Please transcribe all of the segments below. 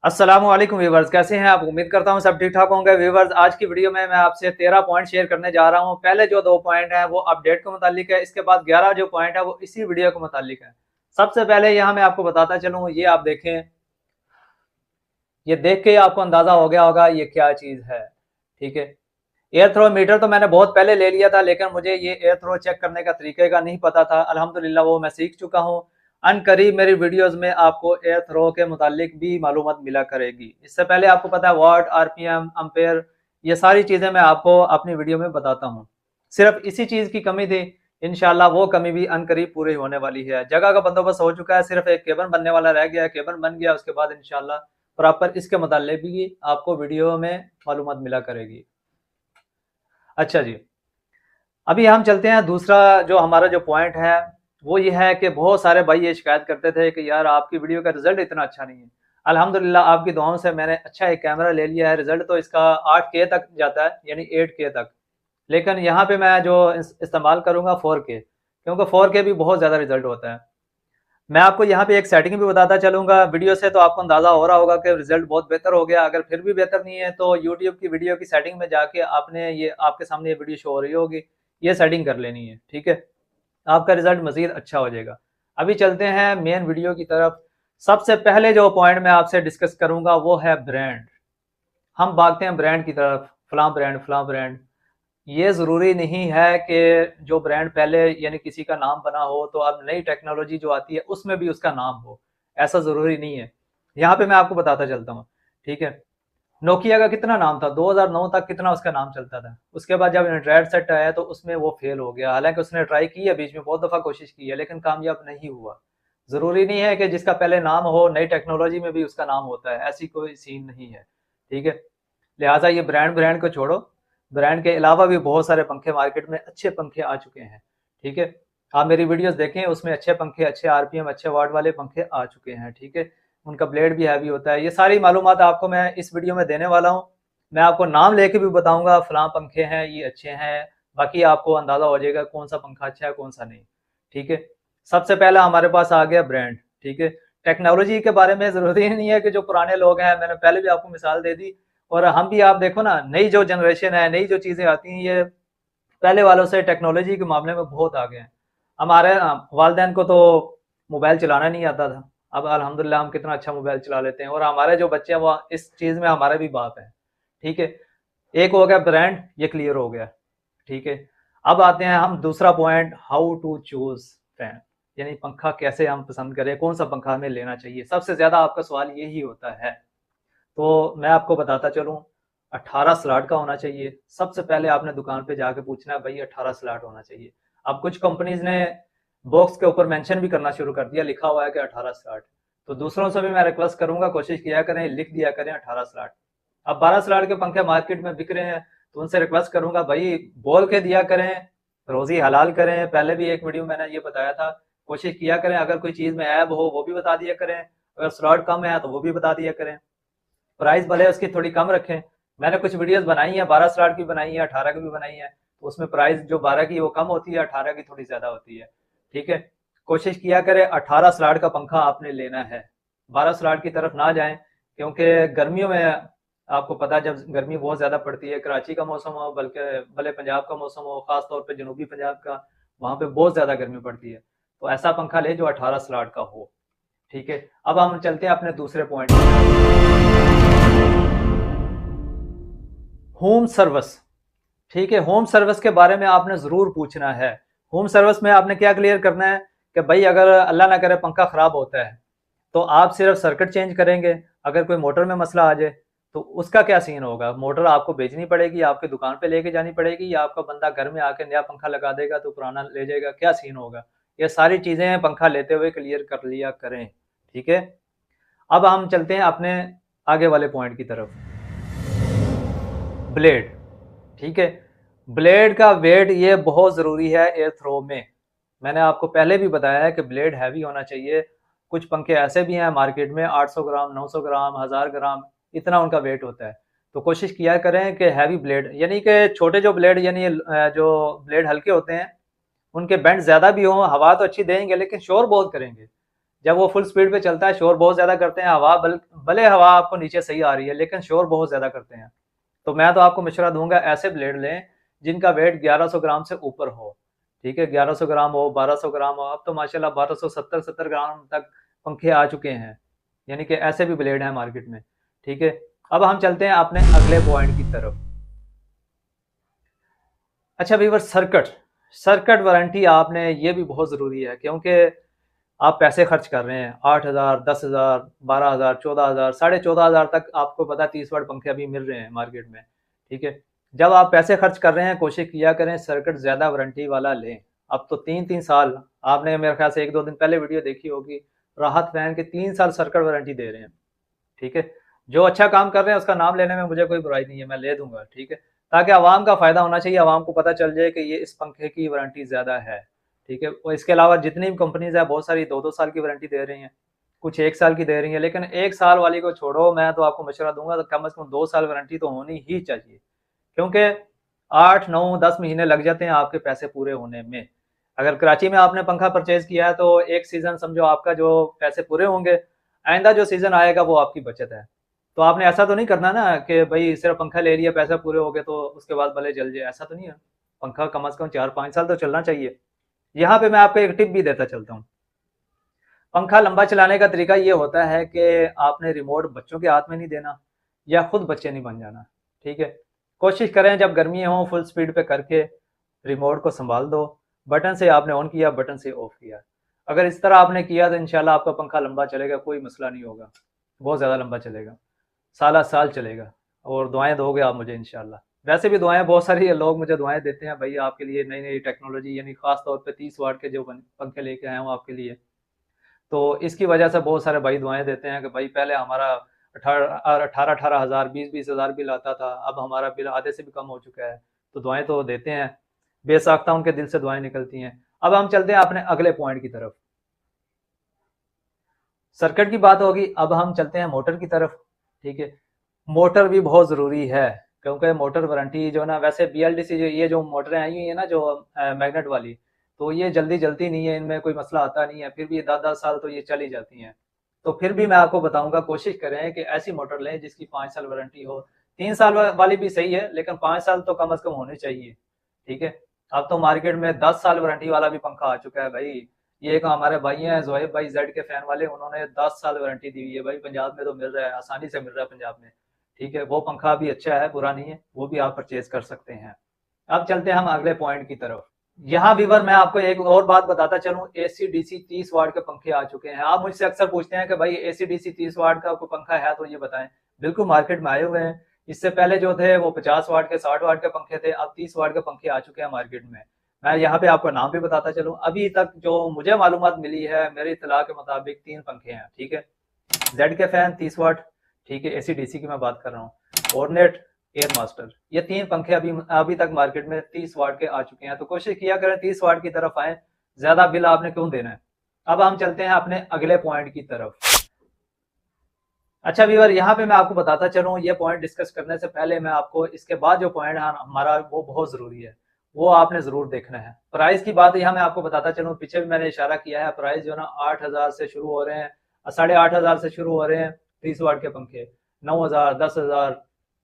अस्सलामुअलैकुम व्यूवर्स, कैसे हैं आप? उम्मीद करता हूं सब ठीक ठाक होंगे। व्यूवर्स, आज की वीडियो में मैं आपसे 13 पॉइंट शेयर करने जा रहा हूं। पहले जो 2 पॉइंट हैं वो अपडेट के मुतालिक है, इसके बाद 11 जो पॉइंट है वो इसी वीडियो के मुतालिक है। सबसे पहले यहाँ मैं आपको बताता चलूँ, ये आप देखें, ये देख के आपको अंदाजा हो गया होगा ये क्या चीज है। ठीक है, एयर थ्रो मीटर तो मैंने बहुत पहले ले लिया था, लेकिन मुझे ये एयर थ्रो चेक करने का तरीके का नहीं पता था। अल्हम्दुलिल्लाह वो मैं सीख चुका हूँ। अनकरीब मेरी वीडियोस में आपको एयर थ्रो के मुतालिक भी मालूमात मिला करेगी। इससे पहले आपको पता है वाट, आरपीएम, अम्पेयर, ये सारी चीजें मैं आपको अपनी वीडियो में बताता हूँ। सिर्फ इसी चीज की कमी थी, इंशाल्लाह वो कमी भी अनकरीब पूरी होने वाली है। जगह का बंदोबस्त हो चुका है, सिर्फ एक केबल बनने वाला रह गया है। केबल बन गया, उसके बाद इंशाल्लाह प्रॉपर इसके मुतालिक भी आपको वीडियो में मालूमात मिला करेगी। अच्छा जी, अभी हम चलते हैं दूसरा जो हमारा जो पॉइंट है वो ये है कि बहुत सारे भाई ये शिकायत करते थे कि यार आपकी वीडियो का रिजल्ट इतना अच्छा नहीं है। अल्हम्दुलिल्लाह आपकी दुआओं से मैंने अच्छा एक कैमरा ले लिया है। रिजल्ट तो इसका 8K तक जाता है, यानी 8K तक। लेकिन यहाँ पे मैं जो इस्तेमाल करूँगा 4K, क्योंकि 4K भी बहुत ज़्यादा रिजल्ट होता है। मैं आपको यहाँ पे एक सेटिंग भी बताता चलूंगा वीडियो से, तो आपको अंदाजा हो रहा होगा कि रिजल्ट बहुत बेहतर हो गया। अगर फिर भी बेहतर नहीं है तो यूट्यूब की वीडियो की सेटिंग में जाके आपने ये आपके सामने ये वीडियो शो हो रही होगी, ये सेटिंग कर लेनी है। ठीक है, आपका रिजल्ट मजीद अच्छा हो जाएगा। अभी चलते हैं मेन वीडियो की तरफ। सबसे पहले जो पॉइंट मैं आपसे डिस्कस करूंगा वो है ब्रांड। हम भागते हैं ब्रांड की तरफ, फलां ब्रांड फलां ब्रांड। ये ज़रूरी नहीं है कि जो ब्रांड पहले यानी किसी का नाम बना हो तो अब नई टेक्नोलॉजी जो आती है उसमें भी उसका नाम हो, ऐसा ज़रूरी नहीं है। यहाँ पे मैं आपको बताता चलता हूँ। ठीक है, नोकिया का कितना नाम था, 2009 तक कितना उसका नाम चलता था। उसके बाद जब एंड्रॉयड सेट आया तो उसमें वो फेल हो गया। हालांकि उसने ट्राई की है, बीच में बहुत दफ़ा कोशिश की है, लेकिन कामयाब नहीं हुआ। ज़रूरी नहीं है कि जिसका पहले नाम हो नई टेक्नोलॉजी में भी उसका नाम होता है, ऐसी कोई सीन नहीं है। ठीक है, लिहाजा ये ब्रांड ब्रांड को छोड़ो। ब्रांड के अलावा भी बहुत सारे पंखे मार्केट में अच्छे पंखे आ चुके हैं। ठीक है, आप मेरी वीडियोस देखें, उसमें अच्छे पंखे, अच्छे आरपीएम, अच्छे वाट वाले पंखे आ चुके हैं। ठीक है, उनका ब्लेड भी हैवी होता है। ये सारी मालूमात आपको मैं इस वीडियो में देने वाला हूँ। मैं आपको नाम लेके भी बताऊंगा फलां पंखे हैं, ये अच्छे हैं। बाकी आपको अंदाजा हो जाएगा कौन सा पंखा अच्छा है कौन सा नहीं। ठीक है, सबसे पहला हमारे पास आ गया ब्रांड। ठीक है, टेक्नोलॉजी के बारे में जरूरी नहीं है कि जो पुराने लोग हैं, मैंने पहले भी आपको मिसाल दे दी, और हम भी, आप देखो ना, नई जो जनरेशन है, नई जो चीज़ें आती हैं, ये पहले वालों से टेक्नोलॉजी के मामले में बहुत आगे हैं। हमारे वालदेन को तो मोबाइल चलाना नहीं आता था, अब अल्हम्दुलिल्लाह हम कितना अच्छा मोबाइल चला लेते हैं, और हमारे जो बच्चे हैं वो इस चीज़ में हमारे भी बाप हैं। ठीक है, एक हो गया ब्रांड, ये क्लियर हो गया। ठीक है, अब आते हैं हम दूसरा point, how to choose fan, यानी पंखा कैसे हम पसंद करें, कौन सा पंखा हमें लेना चाहिए। सबसे ज़्यादा आपका सवाल यही होता है। तो मैं आपको बताता चलूँ, 18 स्लॉट का होना चाहिए। सबसे पहले आपने दुकान पे जाके पूछना है भाई 18 स्लॉट होना चाहिए। अब कुछ कंपनीज ने बॉक्स के ऊपर मेंशन भी करना शुरू कर दिया, लिखा हुआ है कि 18 स्लॉट। तो दूसरों से भी मैं रिक्वेस्ट करूंगा, कोशिश किया करें, लिख दिया करें 18 स्लॉट। अब 12 स्लॉट के पंखे मार्केट में बिक रहे हैं, तो उनसे रिक्वेस्ट करूंगा भाई बोल के दिया करें, रोजी हलाल करें। पहले भी एक वीडियो मैंने ये बताया था, कोशिश किया करें अगर कोई चीज़ में ऐब हो वो भी बता दिया करें, अगर स्लॉट कम है तो वो भी बता दिया करें। प्राइस भले उसकी थोड़ी कम रखें। मैंने कुछ वीडियोस बनाई हैं, 12 स्लॉट की बनाई है, 18 की भी बनाई है, तो उसमें प्राइस जो 12 की वो कम होती है, 18 की थोड़ी ज़्यादा होती है। ठीक है, कोशिश किया करें 18 स्लॉट का पंखा आपने लेना है, 12 स्लॉट की तरफ ना जाएं, क्योंकि गर्मियों में आपको पता है जब गर्मी बहुत ज़्यादा पड़ती है, कराची का मौसम हो, बल्कि भले पंजाब का मौसम हो, ख़ास तौर पर जनूबी पंजाब का, वहाँ पे बहुत ज़्यादा गर्मी पड़ती है। तो ऐसा पंखा ले जो 18 स्लॉट का हो। ठीक है, अब हम चलते हैं अपने दूसरे पॉइंट, होम सर्विस। ठीक है, होम सर्विस के बारे में आपने ज़रूर पूछना है। होम सर्विस में आपने क्या क्लियर करना है कि भाई अगर अल्लाह ना करे पंखा ख़राब होता है तो आप सिर्फ सर्किट चेंज करेंगे। अगर कोई मोटर में मसला आ जाए तो उसका क्या सीन होगा, मोटर आपको बेचनी पड़ेगी, आपके दुकान पे लेके जानी पड़ेगी, या आपका बंदा घर में आके नया पंखा लगा देगा तो पुराना ले जाएगा, क्या सीन होगा। ये सारी चीज़ें पंखा लेते हुए क्लियर कर लिया करें। ठीक है, अब हम चलते हैं अपने आगे वाले पॉइंट की तरफ, ब्लेड। ठीक है, ब्लेड का वेट ये बहुत ज़रूरी है एयर थ्रो में। मैंने आपको पहले भी बताया है कि ब्लेड हैवी होना चाहिए। कुछ पंखे ऐसे भी हैं मार्केट में 800 ग्राम, 900 ग्राम, 1000 ग्राम, इतना उनका वेट होता है। तो कोशिश किया करें कि हैवी ब्लेड, यानी कि छोटे जो ब्लेड, यानी जो ब्लेड हल्के होते हैं, उनके बेंड ज़्यादा भी हों, हवा तो अच्छी देंगे लेकिन शोर बहुत करेंगे। जब वो फुल स्पीड पे चलता है शोर बहुत ज्यादा करते हैं, हवा भले हवा आपको नीचे सही आ रही है लेकिन शोर बहुत ज्यादा करते हैं। तो मैं तो आपको मशवरा दूंगा ऐसे ब्लेड लें जिनका वेट 1100 ग्राम से ऊपर हो। ठीक है, 1100 ग्राम हो, 1200 ग्राम हो, अब तो माशाल्लाह 1270 ग्राम तक पंखे आ चुके हैं, यानी कि ऐसे भी ब्लेड हैं मार्केट में। ठीक है, अब हम चलते हैं अपने अगले पॉइंट की तरफ। अच्छा व्यूअर, सर्किट सर्किट वारंटी आपने, ये भी बहुत ज़रूरी है, क्योंकि आप पैसे खर्च कर रहे हैं 8,000, 10,000, 12,000, 14,000, 14,500 तक आपको पता 30 वाट पंखे अभी मिल रहे हैं मार्केट में। ठीक है, जब आप पैसे खर्च कर रहे हैं कोशिश किया करें सर्किट ज़्यादा वारंटी वाला लें। अब तो 3-3 साल, आपने मेरे ख्याल से 1-2 दिन पहले वीडियो देखी होगी, राहत फैन के 3 साल सर्किट वारंटी दे रहे हैं। ठीक है, जो अच्छा काम कर रहे हैं उसका नाम लेने में मुझे कोई बुराई नहीं है, मैं ले दूंगा। ठीक है, ताकि आवाम का फायदा होना चाहिए, आवाम को पता चल जाए कि ये इस पंखे की वारंटी ज्यादा है। ठीक है, और इसके अलावा जितनी भी कंपनीज है बहुत सारी 2-2 साल की वारंटी दे रही हैं, कुछ 1 साल की दे रही है, लेकिन 1 साल वाली को छोड़ो, मैं तो आपको मशवरा दूंगा तो कम से कम 2 साल वारंटी तो होनी ही चाहिए, क्योंकि 8-9-10 महीने लग जाते हैं आपके पैसे पूरे होने में। अगर कराची में आपने पंखा परचेज किया है तो एक सीजन समझो आपका जो पैसे पूरे होंगे, आइंदा जो सीजन आएगा वो आपकी बचत है। तो आपने ऐसा तो नहीं करना ना कि भाई सिर्फ पंखा ले लिया पैसे पूरे हो गए तो उसके बाद भले जल जाए, ऐसा तो नहीं है। पंखा कम से कम 4-5 साल तो चलना चाहिए। यहाँ पे मैं आपको एक टिप भी देता चलता हूँ। पंखा लंबा चलाने का तरीका ये होता है कि आपने रिमोट बच्चों के हाथ में नहीं देना या खुद बच्चे नहीं बन जाना। ठीक है, कोशिश करें जब गर्मी हो फुल स्पीड पे करके रिमोट को संभाल दो, बटन से आपने ऑन किया, बटन से ऑफ किया। अगर इस तरह आपने किया तो इंशाल्लाह आपका पंखा लंबा चलेगा, कोई मसला नहीं होगा, बहुत ज़्यादा लंबा चलेगा, साल साल चलेगा। और दुआएं दोगे आप मुझे इंशाल्लाह। वैसे भी दुआएं बहुत सारी लोग मुझे दुआएं देते हैं भाई आपके लिए नई नई टेक्नोलॉजी, यानी खास तौर पे 30 वाट के जो पंखे लेके आए हूँ आपके लिए। तो इसकी वजह से बहुत सारे भाई दुआएं देते हैं कि भाई पहले हमारा 18,000 20,000 बिल आता था, अब हमारा बिल आधे से भी कम हो चुका है। तो दुआएं तो देते हैं, बेसाख्ता उनके दिल से दुआएं निकलती हैं। अब हम चलते हैं अपने अगले पॉइंट की तरफ। सर्किट की बात होगी, अब हम चलते हैं मोटर की तरफ। ठीक है, मोटर भी बहुत ज़रूरी है, क्योंकि मोटर वारंटी जो ना, वैसे BLDC ये जो मोटरें आई हुई है ना जो मैग्नेट वाली, तो ये जल्दी जलती नहीं है, इनमें कोई मसला आता नहीं है, फिर भी 10-10 साल तो ये चली जाती हैं। तो फिर भी मैं आपको बताऊंगा कोशिश करें कि ऐसी मोटर लें जिसकी 5 साल वारंटी हो। 3 साल वाली भी सही है लेकिन 5 साल तो कम से कम होने चाहिए। ठीक है, अब तो मार्केट में 10 साल वारंटी वाला भी पंखा आ चुका है भाई। ये एक हमारे भाई हैं जोहेब भाई जेड के फैन वाले, उन्होंने 10 साल वारंटी दी हुई है भाई, पंजाब में तो मिल रहा है, आसानी से मिल रहा है पंजाब में। ठीक है, वो पंखा भी अच्छा है, बुरा नहीं है, वो भी आप परचेज कर सकते हैं। अब चलते हैं हम अगले पॉइंट की तरफ। यहाँ व्यूअर मैं आपको एक और बात बताता चलूं, AC/DC 30 वाट के पंखे आ चुके हैं। आप मुझसे अक्सर पूछते हैं कि भाई AC/DC 30 वाट का कोई पंखा है तो ये बताएं। बिल्कुल मार्केट में आए हुए हैं। इससे पहले जो थे वो 50 वाट के 60 वाट के पंखे थे, अब 30 वाट के पंखे आ चुके हैं मार्केट में। मैं यहाँ पे आपको नाम भी बताता चलूं, अभी तक जो मुझे मालूमात मिली है मेरी इतला के मुताबिक 3 पंखे हैं। ठीक है, जेड के फैन 30 वाट, ठीक है, AC/DC की मैं बात कर रहा हूँ, ऑर्नेट, एयर मास्टर, ये 3 पंखे अभी अभी तक मार्केट में 30 वाट के आ चुके हैं। तो कोशिश किया करें 30 वाट की तरफ आए, ज्यादा बिल आपने क्यों देना है। अब हम चलते हैं अपने अगले पॉइंट की तरफ। अच्छा व्यूअर, यहाँ पे मैं आपको बताता चलूँ, ये पॉइंट डिस्कस करने से पहले मैं आपको इसके बाद जो पॉइंट है हमारा वो बहुत जरूरी है, वो आपने जरूर देखना है। प्राइस की बात यहाँ मैं आपको बताता चलूँ, पीछे भी मैंने इशारा किया है, प्राइस जो ना 8,000 से शुरू हो रहे हैं, 8,500 से शुरू हो रहे हैं 30 वाट के पंखे, 9,000, 10,000,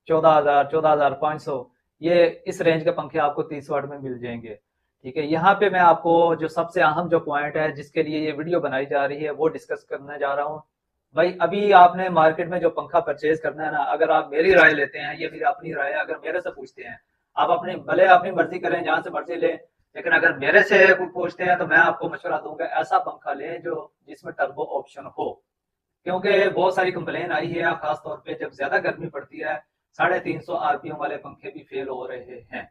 14,000, 14,500, ये इस रेंज के पंखे आपको 30 वाट में मिल जाएंगे। ठीक है, यहाँ पे मैं आपको जो सबसे अहम जो पॉइंट है जिसके लिए ये वीडियो बनाई जा रही है वो डिस्कस करने जा रहा हूँ। भाई अभी आपने मार्केट में जो पंखा परचेज करना है ना, अगर आप मेरी राय लेते हैं, ये मेरी अपनी राय है, अगर मेरे से पूछते हैं, आप अपनी भले अपनी मर्जी करें जहां से मर्जी लें, लेकिन अगर मेरे से कुछ पूछते हैं तो मैं आपको मशवरा दूंगा ऐसा पंखा लें जो जिसमें टर्बो ऑप्शन हो। क्योंकि बहुत सारी कंप्लेन आई है, खास तौर पे जब ज्यादा गर्मी पड़ती है 350 RPM वाले पंखे भी फेल हो रहे हैं,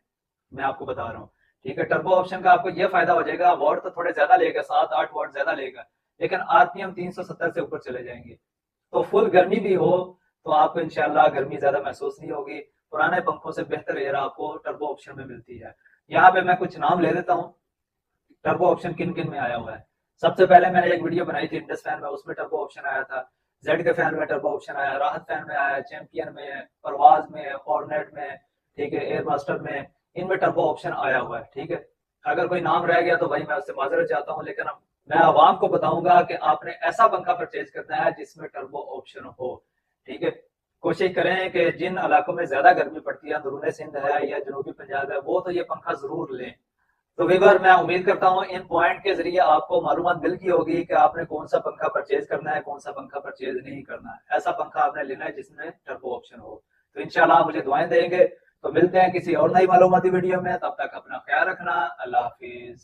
मैं आपको बता रहा हूँ। ठीक है, टर्बो ऑप्शन का आपको ये फायदा हो जाएगा, वाट तो थोड़े ज्यादा लेगा, 7-8 वाट ज्यादा लेगा, लेकिन RPM 370 से ऊपर चले जाएंगे। तो फुल गर्मी भी हो तो आपको इंशाल्लाह गर्मी ज्यादा महसूस नहीं होगी। पुराने पंखों से बेहतर एयर आपको टर्बो ऑप्शन में मिलती है। यहाँ पे मैं कुछ नाम ले देता हूँ, टर्बो ऑप्शन किन किन में आया हुआ है। सबसे पहले मैंने एक वीडियो बनाई थी इंडस फैन में, उसमें टर्बो ऑप्शन आया था। जेड के फैन में टर्बो ऑप्शन आया, राहत फैन में आया, चैंपियन में, परवाज में, ऑर्नेट में, ठीक है, एयर मास्टर में, इनमें टर्बो ऑप्शन आया हुआ है। ठीक है, अगर कोई नाम रह गया तो भाई मैं उससे माजरत चाहता हूँ, लेकिन मैं आवाम को बताऊंगा कि आपने ऐसा पंखा परचेज करना है जिसमें टर्बो ऑप्शन हो। ठीक है, कोशिश करें कि जिन इलाकों में ज्यादा गर्मी पड़ती है, अंदरूनी सिंध है या जनूबी पंजाब है, वो तो ये पंखा जरूर लें। तो वीवर, मैं उम्मीद करता हूँ इन पॉइंट के जरिए आपको मालूमात मिल गई होगी कि आपने कौन सा पंखा परचेज करना है, कौन सा पंखा परचेज नहीं करना है। ऐसा पंखा आपने लेना है जिसमें टर्बो ऑप्शन हो। तो इंशाल्लाह आप मुझे दुआएं देंगे। तो मिलते हैं किसी और नई मालूमाती वीडियो में, तब तक अपना ख्याल रखना। अल्लाह हाफिज।